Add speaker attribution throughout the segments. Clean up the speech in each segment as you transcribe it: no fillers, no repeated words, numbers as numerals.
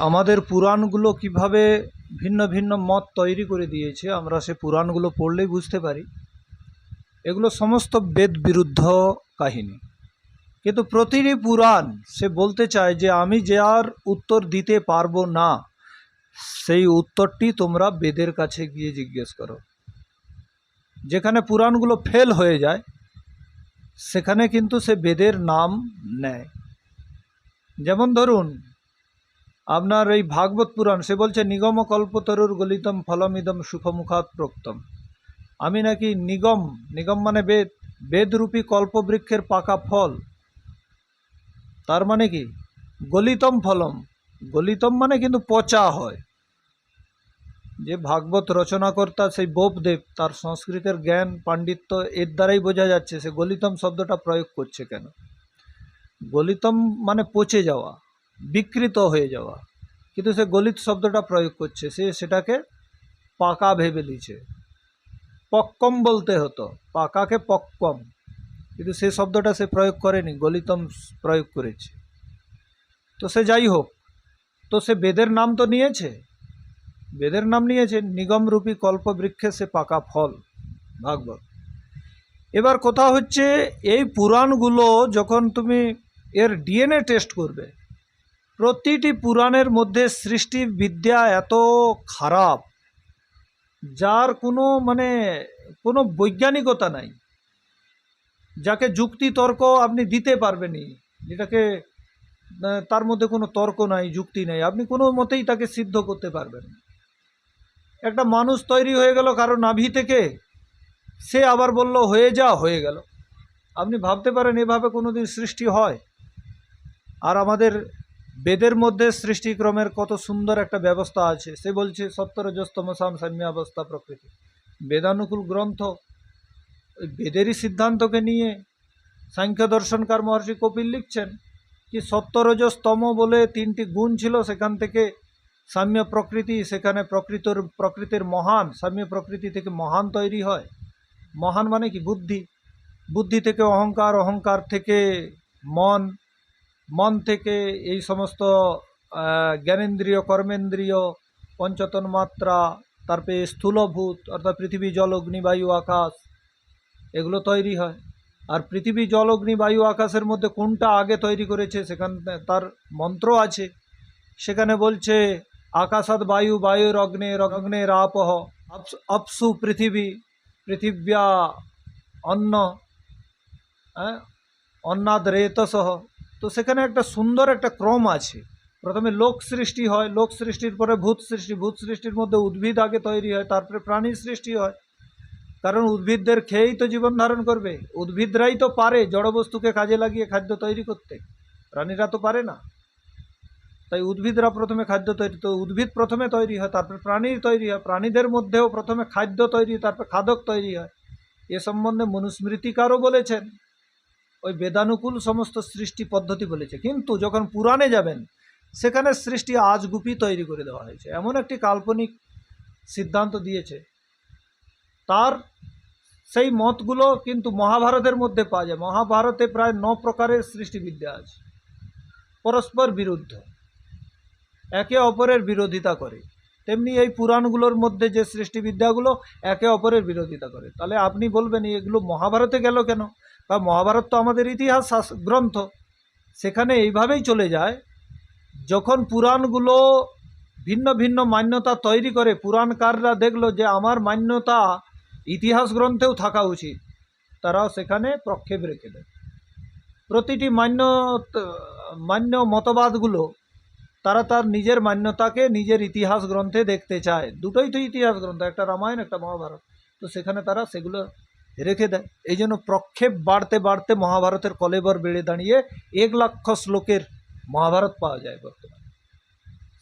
Speaker 1: আমাদের পুরাণগুলো কিভাবে ভিন্ন ভিন্ন মত তৈরি করে দিয়েছে আমরা সে পুরাণগুলো পড়লেই বুঝতে পারি। এগুলো সমস্ত বেদ বিরুদ্ধ কাহিনী, কিন্তু প্রতিটি পুরাণ সে বলতে চায় যে আমি যার উত্তর দিতে পারবো না সেই উত্তরটি তোমরা বেদের কাছে গিয়ে জিজ্ঞেস করো। যেখানে পুরাণগুলো ফেল হয়ে যায় সেখানে কিন্তু সে বেদের নাম নেয়। যেমন ধরুন আপনার এই ভাগবত পুরাণ, সে বলছে নিগম কল্পতরুর গলিতম ফলমিদম সুখমুখাত প্রক্তম। আমি নাকি নিগম, নিগম মানে বেদ, বেদরূপী কল্পবৃক্ষের পাকা ফল। তার মানে কি গলিতম ফলম, গলিতম মানে কিন্তু পচা হয়। যে ভাগবত রচনাকর্তা সেই বোপদেব, তার সংস্কৃতের জ্ঞান পাণ্ডিত্য এর দ্বারাই বোঝা যাচ্ছে সে গলিতম শব্দটা প্রয়োগ করছে কেন। গলিতম মানে পচে যাওয়া, বিকৃত হয়ে যাওয়া, কিন্তু সে গলিত শব্দটা প্রয়োগ করছে, সে সেটাকে পাকা ভেবে লিছে। পক্কম বলতে হতো, পাকাকে পক্কম, কিন্তু সে শব্দটা সে প্রয়োগ করেনি, গলিতম প্রয়োগ করেছে। তো সে যাই হোক, তো সে বেদের নাম তো নিয়েছে, বেদের নাম নিয়েছে নিগমরূপী কল্পবৃক্ষে সে পাকা ফল ভাগবত। এবার কথা হচ্ছে এই পুরাণগুলো যখন তুমি এর ডিএনএ টেস্ট করবে, প্রতিটি পুরাণের মধ্যে সৃষ্টি বিদ্যা এত খারাপ যার কোনো কোনো বৈজ্ঞানিকতা নাই, যাকে যুক্তি তর্ক আপনি দিতে পারবেনই, যেটাকে তার মধ্যে কোনো তর্ক নাই, যুক্তি নাই, আপনি কোনো মতেই তাকে সিদ্ধ করতে পারবেন না। একটা মানুষ তৈরি হয়ে গেল কারো নাভি থেকে, সে আবার বলল হয়ে যা, হয়ে গেল। আপনি ভাবতে পারেন এভাবে কোনো দিন সৃষ্টি হয়? আর আমাদের বেদের মধ্যে সৃষ্টিক্রমের কত সুন্দর একটা ব্যবস্থা আছে। সে বলছে সত্তরজস্তমসাম সাম্যাবস্থা প্রকৃতি, বেদানুকূল গ্রন্থ। ওই বেদেরই সিদ্ধান্তকে নিয়ে সাংখ্য দর্শনকার মহর্ষি কপিল লিখছেন কি সত্তরজস্তম বলে তিনটি গুণ ছিল, সেখান থেকে সাম্য প্রকৃতি, সেখানে প্রকৃতির মহান, সাম্য প্রকৃতি থেকে মহান তৈরি হয়। মহান মানে কি বুদ্ধি, বুদ্ধি থেকে অহংকার, অহংকার থেকে মন, মন থেকে এই সমস্ত জ্ঞানেন্দ্রিয়, কর্মেন্দ্রিয়, পঞ্চতন মাত্রা, তারপরে স্থূলভূত অর্থাৎ পৃথিবী জল অগ্নি বায়ু আকাশ, এগুলো তৈরি হয়। আর পৃথিবী জল অগ্নি বায়ু আকাশের মধ্যে কোনটা আগে তৈরি করেছে সেখানে তার মন্ত্র আছে। সেখানে বলছে আকাশাৎ বায়ু, বায়ুর অগ্নের, অগ্নের আপহ, আপসু পৃথিবী, পৃথিব্যা অন্ন, অন্নাদ রেতসহ। তো সেখানে একটা সুন্দর একটা ক্রম আছে। প্রথমে লোক সৃষ্টি হয়, লোক সৃষ্টির পরে ভূত সৃষ্টি, ভূত সৃষ্টির মধ্যে উদ্ভিদ আগে তৈরি হয়, তারপরে প্রাণী সৃষ্টি হয়। কারণ উদ্ভিদদের খেয়েই তো জীবন ধারণ করবে, উদ্ভিদরাই তো পারে জড়বস্তুকে কাজে লাগিয়ে খাদ্য তৈরি করতে, প্রাণীরা তো পারে না। তাই উদ্ভিদরা প্রথমে খাদ্য তৈরি, তো উদ্ভিদ প্রথমে তৈরি হয়, তারপরে প্রাণীর তৈরি হয়, প্রাণীদের মধ্যেও প্রথমে খাদ্য তৈরি, তারপরে খাদক তৈরি হয়। এ সম্বন্ধে মনুস্মৃতিকারও বলেছেন, ওই বেদানুকূল সমস্ত সৃষ্টি পদ্ধতি বলেছে। কিন্তু যখন পুরাণে যাবেন সেখানে সৃষ্টি আজগুপি তৈরি করে দেওয়া হয়েছে, এমন একটি কাল্পনিক সিদ্ধান্ত দিয়েছে। তার সেই মতগুলো কিন্তু মহাভারতের মধ্যে পাওয়া যায়। মহাভারতে প্রায় 9 প্রকারের সৃষ্টিবিদ্যা আছে, পরস্পর বিরুদ্ধ, একে অপরের বিরোধিতা করে। তেমনি এই পুরাণগুলোর মধ্যে যে সৃষ্টিবিদ্যাগুলো একে অপরের বিরোধিতা করে। তাহলে আপনি বলবেন এগুলো মহাভারতে গেল কেন? বা মহাভারত তো আমাদের ইতিহাস গ্রন্থ, সেখানে এইভাবেই চলে যায়। যখন পুরাণগুলো ভিন্ন ভিন্ন মান্যতা তৈরি করে, পুরাণকাররা দেখলো যে আমার মান্যতা ইতিহাস গ্রন্থেও থাকা উচিত, তারাও সেখানে প্রক্ষেপ রেখে দেয়। প্রতিটি মান্য মতবাদগুলো তারা তার নিজের মান্যতাকে নিজের ইতিহাস গ্রন্থে দেখতে চায়। দুটোই তো ইতিহাস গ্রন্থ, একটা রামায়ণ একটা মহাভারত, তো সেখানে তারা সেগুলো রেখে দেয়। এই জন্য প্রক্ষেপ বাড়তে বাড়তে মহাভারতের কলেবর বেড়ে দাঁড়িয়ে 1 লক্ষ শ্লোকের মহাভারত পাওয়া যায় বর্তমানে।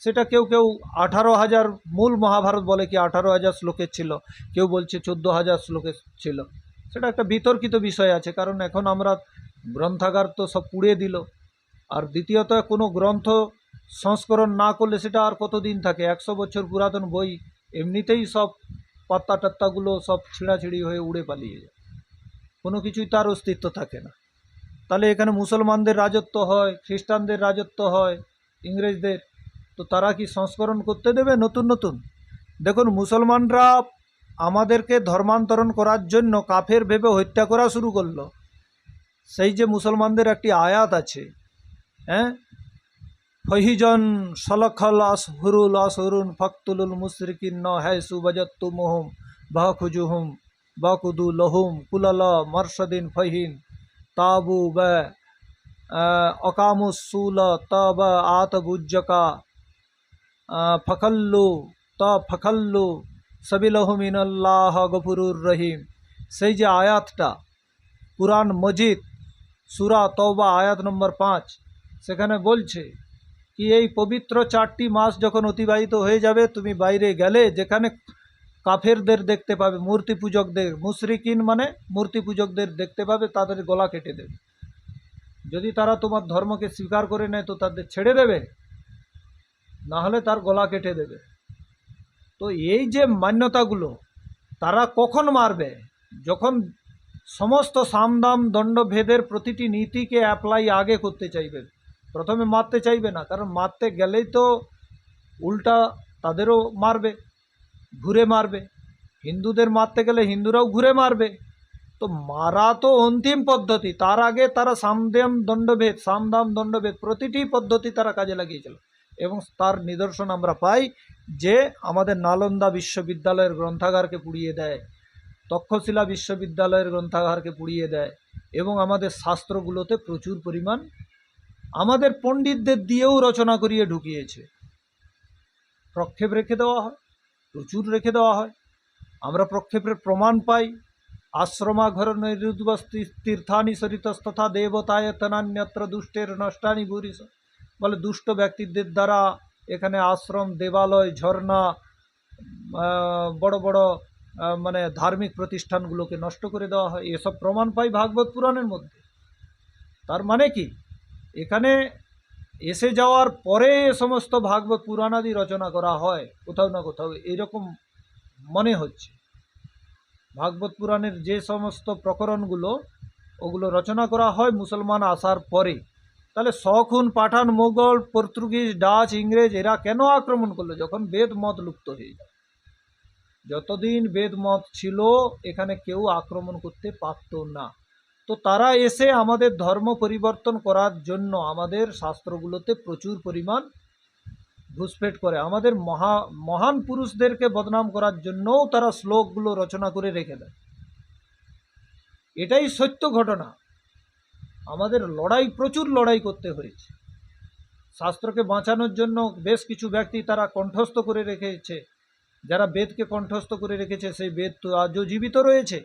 Speaker 1: সেটা কেউ কেউ 18,000 মূল মহাভারত বলে, কি 18,000 শ্লোকের ছিল, কেউ বলছে 14,000 শ্লোকের ছিল। সেটা একটা বিতর্কিত বিষয় আছে, কারণ এখন আমরা গ্রন্থাগার তো সব পুড়িয়ে দিল। আর দ্বিতীয়ত কোনো গ্রন্থ সংস্করণ না করলে সেটা আর কতদিন থাকে? 100 বছর পুরাতন বই এমনিতেই সব পাত্তা টাত্তাগুলো সব ছিঁড়াছিঁড়ি হয়ে উড়ে পালিয়ে যায়, কোনো কিছুই তার অস্তিত্ব থাকে না। তাহলে এখানে মুসলমানদের রাজত্ব হয়, খ্রিস্টানদের রাজত্ব হয়, ইংরেজদের, তো তারা কি সংস্করণ করতে দেবে নতুন নতুন? দেখুন, মুসলমানরা আমাদেরকে ধর্মান্তরণ করার জন্য কাফের ভেবে হত্যা করা শুরু করলো। সেই যে মুসলমানদের একটি আয়াত আছে, হ্যাঁ, ফহিজন সলখল আসহুরুল আসহুরুন ফক্তুলুল মুশরিকিন ন হ্যায় সুবাজাত্তু মোহম বাহুজুহুম বাকুদু লহুম কুলাল মরশদিন ফহিন তাবু বা অকামুসুল তব আতবুজ্জকা ফখল্লু ফখল্লু সবিলহমিনাল্লাহ গফুরুর রহিম। সেই যে আয়াতটা কুরআন মজিদ সূরা তওবা আয়াত নম্বর 5, সেখানে বলছে কি এই পবিত্র 4টি মাস যখন অতিবাহিত হয়ে যাবে, তুমি বাইরে গেলে যেখানে কাফেরদের দেখতে পাবে, মূর্তি পূজকদের, মুশরিকিন মানে মূর্তি পূজকদের দেখতে পাবে, তাদের গলা কেটে দেবে। যদি তারা তোমার ধর্মকে স্বীকার করে নেয় তো তাদের ছেড়ে দেবে, না হলে তার গলা কেটে দেবে। তো এই যে মান্যতাগুলো তারা কখন মারবে? যখন সমস্ত সামদাম দণ্ডভেদের প্রতিটি নীতিকে অ্যাপ্লাই আগে করতে চাইবে, প্রথমে মারতে চাইবে না, কারণ মারতে গেলেই তো উল্টা তাদেরও মারবে, ঘুরে মারবে। হিন্দুদের মারতে গেলে হিন্দুরাও ঘুরে মারবে। তো মারা তো অন্তিম পদ্ধতি, তার আগে তারা সামদাম দণ্ডভেদ প্রতিটি পদ্ধতি তারা কাজে লাগিয়েছিল। এবং তার নিদর্শন আমরা পাই যে আমাদের নালন্দা বিশ্ববিদ্যালয়ের গ্রন্থাগারকে পুড়িয়ে দেয়, তক্ষশিলা বিশ্ববিদ্যালয়ের গ্রন্থাগারকে পুড়িয়ে দেয়, এবং আমাদের শাস্ত্রগুলোতে প্রচুর পরিমাণ আমাদের পণ্ডিতদের দিয়েও রচনা করিয়ে ঢুকিয়েছে। প্রক্ষেপ রেখে দেওয়া হয়, প্রচুর রেখে দেওয়া হয়। আমরা প্রক্ষেপের প্রমাণ পাই। আশ্রমা ঘর নৈরুদ্বস্তি তীর্থানি সরিতস্তথা দেবতায়তনান্যত্র দুষ্টের নষ্টানি ভূরিস। বলে দুষ্ট ব্যক্তিদের দ্বারা এখানে আশ্রম, দেবালয়, ঝর্ণা, বড় বড় মানে ধার্মিক প্রতিষ্ঠানগুলোকে নষ্ট করে দেওয়া হয়। এসব প্রমাণ পাই ভাগবত পুরাণের মধ্যে। তার মানে কি, এখানে এসে যাওয়ার পরে এ সমস্ত ভাগবত পুরাণাদি রচনা করা হয় কোথাও না কোথাও, এইরকম মনে হচ্ছে। ভাগবত পুরাণের যে সমস্ত প্রকরণগুলো ওগুলো রচনা করা হয় মুসলমান আসার পরে। তাহলে শকুন, পাঠান, মোগল, পর্তুগিজ, ডাচ, ইংরেজ এরা কেন আক্রমণ করলো? যখন বেদ মত লুপ্ত হয়ে যায়। যতদিন বেদ মত ছিল এখানে কেউ আক্রমণ করতে পারত না। তো তারা এসে আমাদের ধর্ম পরিবর্তন করার জন্য আমাদের শাস্ত্রগুলোতে প্রচুর পরিমাণ ঘুষপেট করে। আমাদের মহান পুরুষদেরকে বদনাম করার জন্যও তারা শ্লোকগুলো রচনা করে রেখে দেয়। এটাই সত্য ঘটনা। আমাদের প্রচুর লড়াই করতে হয়েছে শাস্ত্রকে বাঁচানোর জন্য। বেশ কিছু ব্যক্তি তারা কণ্ঠস্থ করে রেখেছে, যারা বেদকে কণ্ঠস্থ করে রেখেছে সেই বেদ তো আজও জীবিত রয়েছে,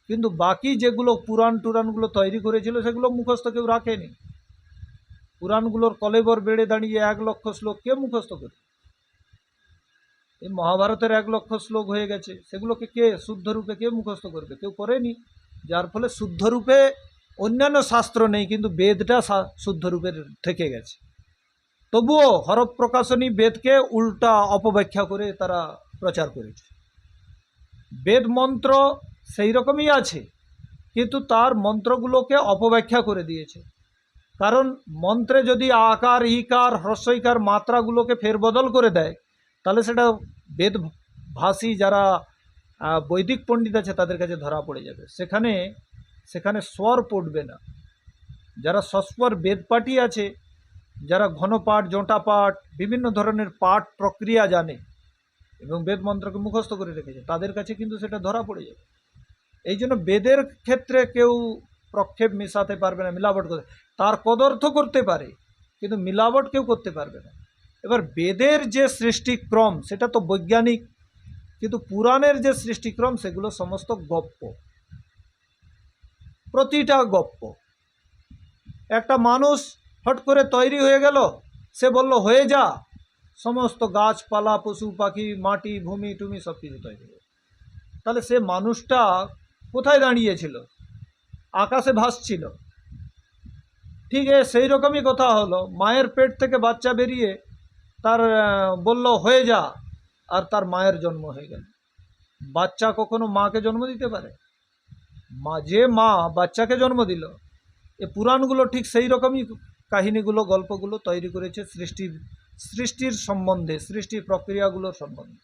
Speaker 1: কিন্তু বাকি যেগুলো পুরাণগুলো তৈরি করেছিল সেগুলো মুখস্থ কেউ রাখেনি। পুরাণগুলোর কলেবর বেড়ে দাঁড়িয়ে 1 লক্ষ শ্লোক কে মুখস্থ করে? এই মহাভারতের 1 লক্ষ শ্লোক হয়ে গেছে, সেগুলোকে কে শুদ্ধরূপে কে মুখস্থ করবে? কেউ করেনি। যার ফলে শুদ্ধরূপে অন্যান্য শাস্ত্র নেই, কিন্তু বেদটা শুদ্ধরূপের থেকে গেছে। তবুও হরফ প্রকাশনী বেদকে উল্টা অপব্যাখ্যা করে তারা প্রচার করেছে। বেদ মন্ত্র সেই রকমই আছে, কিন্তু তার মন্ত্রগুলোকে অপব্যাখ্যা করে দিয়েছে। কারণ মন্ত্রে যদি আকার, ইকার, হ্রস্বইকার মাত্রাগুলোকে ফেরবদল করে দেয়, তাহলে সেটা বেদভাষী যারা বৈদিক পণ্ডিত আছে তাদের কাছে ধরা পড়ে যাবে। সেখানে স্বর পড়বে না। যারা সস্বর বেদপাঠী আছে, যারা ঘনপাঠ, জোঁটা পাঠ, বিভিন্ন ধরনের পাঠ প্রক্রিয়া জানে এবং বেদ মন্ত্রকে মুখস্থ করে রেখেছে, তাদের কাছে কিন্তু সেটা ধরা পড়ে যাবে। এই জন্য বেদের ক্ষেত্রে কেউ প্রক্ষেপ মেশাতে পারবে না, মিলাবট করতে। তার কদর্থ করতে পারে, কিন্তু মিলাবট কেউ করতে পারবে না। এবার বেদের যে সৃষ্টিক্রম সেটা তো বৈজ্ঞানিক, কিন্তু পুরাণের যে সৃষ্টিক্রম সেগুলো সমস্ত গপ্প, প্রতিটা গপ্প। একটা মানুষ হট করে তৈরি হয়ে গেল, সে বলল হয়ে যা, সমস্ত গাছপালা, পশু পাখি, মাটি, ভূমি টুমি সব কিছু তৈরি হয়ে। তাহলে সে মানুষটা কোথায় দাঁড়িয়েছিল? আকাশে ভাসছিল। ঠিক সেই রকমই কথা হলো, মায়ের পেট থেকে বাচ্চা বেরিয়ে তার বলল হয়ে যা, আর তার মায়ের জন্ম হয়ে গেল। বাচ্চা কখনো মাকে জন্ম দিতে পারে? যে মা বাচ্চাকে জন্ম দিল, এ পুরাণগুলো ঠিক সেই রকমই কাহিনীগুলো, গল্পগুলো তৈরি করেছে সৃষ্টির সম্বন্ধে, সৃষ্টির প্রক্রিয়াগুলোর সম্বন্ধে।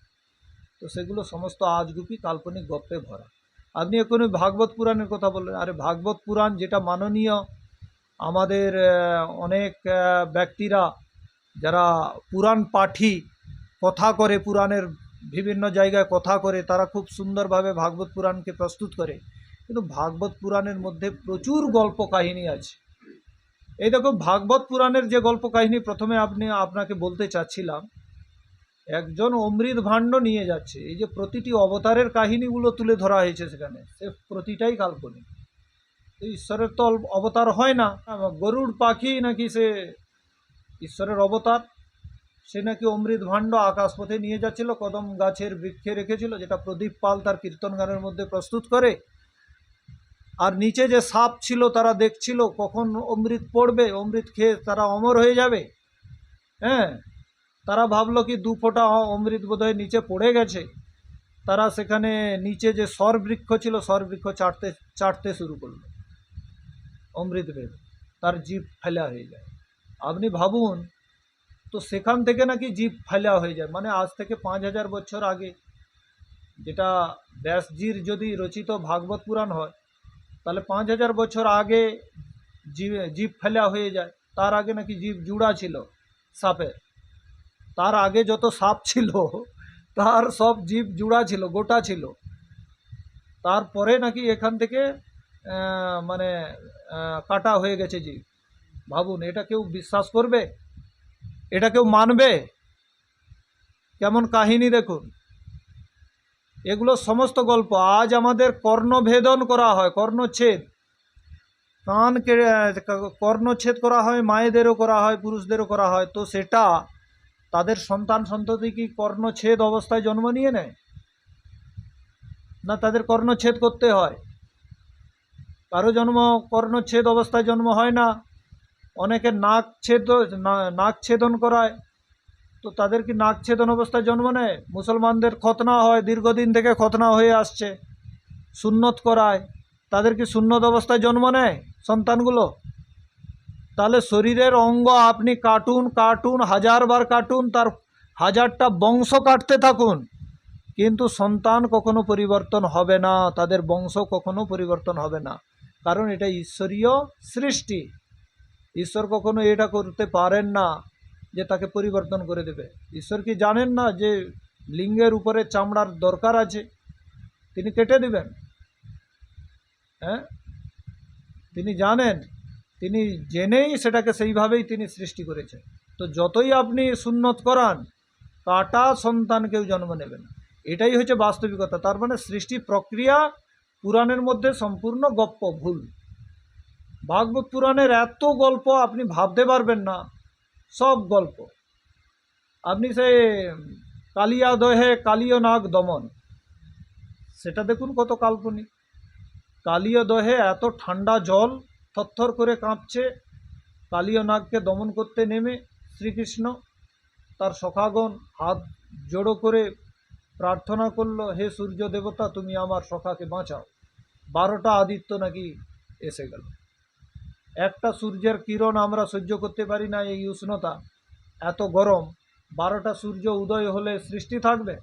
Speaker 1: তো সেগুলো সমস্ত আজগুবি কাল্পনিক গপ্পে ভরা। আপনি এখনই ভাগবত পুরাণের কথা বললেন, আরে ভাগবত পুরাণ যেটা মাননীয় আমাদের অনেক ব্যক্তিরা যারা পুরাণ পাঠী, কথা করে, পুরাণের বিভিন্ন জায়গায় কথা করে, তারা খুব সুন্দরভাবে ভাগবত পুরাণকে প্রস্তুত করে। কিন্তু ভাগবত পুরাণের মধ্যে প্রচুর গল্প কাহিনী আছে। এই দেখো ভাগবত পুরাণের যে গল্প কাহিনী প্রথমে আপনাকে বলতে চাচ্ছিলাম, একজন অমৃত ভাণ্ড নিয়ে যাচ্ছে, এই যে প্রতিটি অবতারের কাহিনীগুলো তুলে ধরা হয়েছে সেখানে, সে প্রতিটাই কাল্পনিক। ঈশ্বরের তো অবতার হয় না, গরুড় পাখি নাকি সে ঈশ্বরের অবতার, সে নাকি অমৃত ভাণ্ড আকাশপথে নিয়ে যাচ্ছিল, কদম গাছের বৃক্ষে রেখেছিল, যেটা প্রদীপ পাল তার কীর্তন গানের মধ্যে প্রস্তুত করে। আর নিচে যে সাপ ছিল তারা দেখছিল কখন অমৃত পড়বে, অমৃত খেয়ে তারা অমর হয়ে যাবে। হ্যাঁ, তারা ভাবলো কি 2 ফোঁটা অমৃত বোধহয় নিচে পড়ে গেছে। তারা সেখানে নিচে যে সর বৃক্ষ ছিল, সর বৃক্ষ চাটতে শুরু করলো, অমৃত বের, তার জীব ফেলা হয়ে যায়। আপনি ভাবুন, তো সেখান থেকে নাকি জীব ফেলা হয়ে যায়, মানে আজ থেকে 5000 বছর আগে, যেটা ব্যাসজির যদি রচিত ভাগবত পুরাণ হয়, তাহলে 5000 বছর আগে জীব ফেলা হয়ে যায়। তার আগে নাকি জীব জুড়া ছিল সাপের, তার আগে যত সাপ ছিল তার সব জীব জুড়া ছিল, গোটা ছিল। তারপরে নাকি এখান থেকে মানে কাটা হয়ে গেছে জীব। ভাবুন, এটা কেউ বিশ্বাস করবে? এটা কেউ মানবে? কেমন কাহিনী দেখুন। এগুলো সমস্ত গল্প। আজ আমাদের কর্ণভেদন করা হয়, কর্ণচ্ছেদ, কানকে কর্ণচ্ছেদ করা হয়, মায়েদেরও করা হয়, পুরুষদেরও করা হয়। তো সেটা তাদের সন্তান সন্ততি কি কর্ণচ্ছেদ অবস্থায় জন্ম নিয়ে নেয়, না তাদের কর্ণচ্ছেদ করতে হয়? কারো জন্ম কর্ণচ্ছেদ অবস্থায় জন্ম হয় না। অনেকে নাক ছেদন করায়, তো তাদের কি নাক ছেদন অবস্থায় জন্ম নেয়? মুসলমানদের খতনা হয়, দীর্ঘদিন থেকে খতনা হয়ে আসছে, সুন্নত করায়, তাদের কি সুন্নত অবস্থায় জন্ম নেয় সন্তানগুলো? তাহলে শরীরের অঙ্গ আপনি কাটুন, 1000বার কাটুন, তার 1000টা বংশ কাটতে থাকুন, কিন্তু সন্তান কখনো পরিবর্তন হবে না, তাদের বংশ কখনো পরিবর্তন হবে না। কারণ এটা ঈশ্বরীয় সৃষ্টি। ঈশ্বর কখনো এটা করতে পারেন না যে তাকে পরিবর্তন করে দেবে। ঈশ্বর কি জানেন না যে লিঙ্গের উপরে চামড়ার দরকার আছে? তিনি কেটে দেবেন? হ্যাঁ, তিনি জানেন, তিনি জেনেই সেটাকে সেইভাবেই তিনি সৃষ্টি করেছেন। তো যতই আপনি সুন্নত করান, কাটা সন্তান কেউ জন্ম নেবে না। এটাই হচ্ছে বাস্তবিকতা। তার মানে সৃষ্টি প্রক্রিয়া পুরাণের মধ্যে সম্পূর্ণ গপ্প, ভুল। ভাগবত পুরাণের এত গল্প আপনি ভাবতে পারবেন না, সব গল্প। আপনি সেই কালিয়া দহে কালীয় নাগ দমন, সেটা দেখুন কত কাল্পনিক। কালীয় দহে এত ঠান্ডা জল থরথর করে কাঁপছে, কালীয় নাগকে দমন করতে নেমে শ্রীকৃষ্ণ তার সখাগণ হাত জোড়ো করে প্রার্থনা করল, হে সূর্য দেবতা তুমি আমার সখাকে বাঁচাও। 12টা আদিত্য নাকি এসে গেল। একটা সূর্যের কিরণ আমরা সহ্য করতে পারি না, এই উষ্ণতা, এত গরম। 12টা সূর্য উদয় হলে সৃষ্টি থাকবে?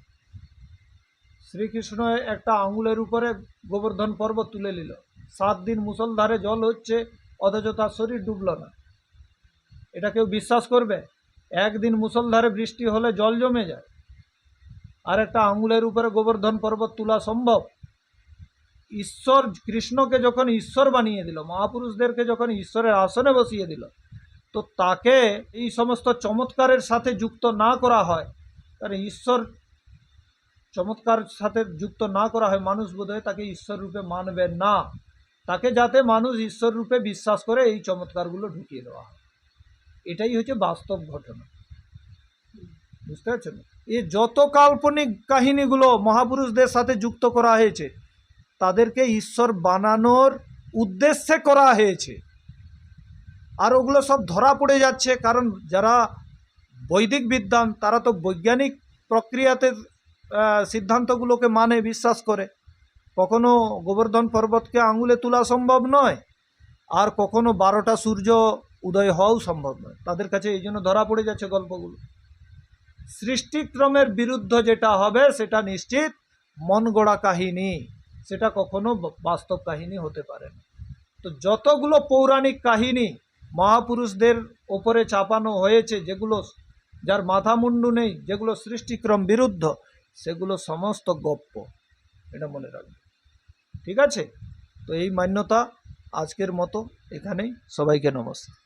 Speaker 1: শ্রীকৃষ্ণ একটা আঙুলের উপরে গোবর্ধন পর্বত তুলে নিল, 7 দিন মুষলধারে জল হচ্ছে, অথচ তার শরীর ডুবল না। এটা কেউ বিশ্বাস করবে? একদিন মুষলধারে বৃষ্টি হলে জল জমে যায়, আর একটা আঙুলের উপরে গোবর্ধন পর্বত তোলা সম্ভব? ঈশ্বর কৃষ্ণকে যখন ঈশ্বর বানিয়ে দিল, মহাপুরুষদেরকে যখন ঈশ্বরের আসনে বসিয়ে দিল, তো তাকে এই সমস্ত চমৎকারের সাথে যুক্ত না করা হয়, কারণ ঈশ্বর চমৎকার সাথে যুক্ত না করা হয়, মানুষ বোধহয় তাকে ঈশ্বর রূপে মানবে না। তাকে যাতে মানুষ ঈশ্বর রূপে বিশ্বাস করে, এই চমৎকারগুলো ঢুকিয়ে দেওয়া হয়। এটাই হচ্ছে বাস্তব ঘটনা, বুঝতে পারছেন? এই যত কাল্পনিক কাহিনীগুলো মহাপুরুষদের সাথে যুক্ত করা হয়েছে, তাদেরকে ঈশ্বর বানানোর উদ্দেশ্যে করা হয়েছে। আর ওগুলো সব ধরা পড়ে যাচ্ছে, কারণ যারা বৈদিক বিদ্বান তারা তো বৈজ্ঞানিক প্রক্রিয়াতে সিদ্ধান্তগুলোকে মানে, বিশ্বাস করে। কখনো গোবর্ধন পর্বতকে আঙুলে তোলা সম্ভব নয়, আর কখনো 12টা সূর্য উদয় হওয়াও সম্ভব নয়। তাদের কাছে এই জন্য ধরা পড়ে যাচ্ছে গল্পগুলো। সৃষ্টিক্রমের বিরুদ্ধ যেটা হবে সেটা নিশ্চিত মন গড়া কাহিনী, সেটা কখনো বাস্তব কাহিনী হতে পারে না। তো যতগুলো পৌরাণিক কাহিনী মহাপুরুষদের ওপরে চাপানো হয়েছে, যেগুলো যার মাথা মুন্ডু নেই, যেগুলো সৃষ্টিক্রম বিরুদ্ধ, সেগুলো সমস্ত গপ্প, এটা মনে রাখবে। ঠিক আছে, তো এই মান্যতা আজকের মতো এখানেই। সবাইকে নমস্কার।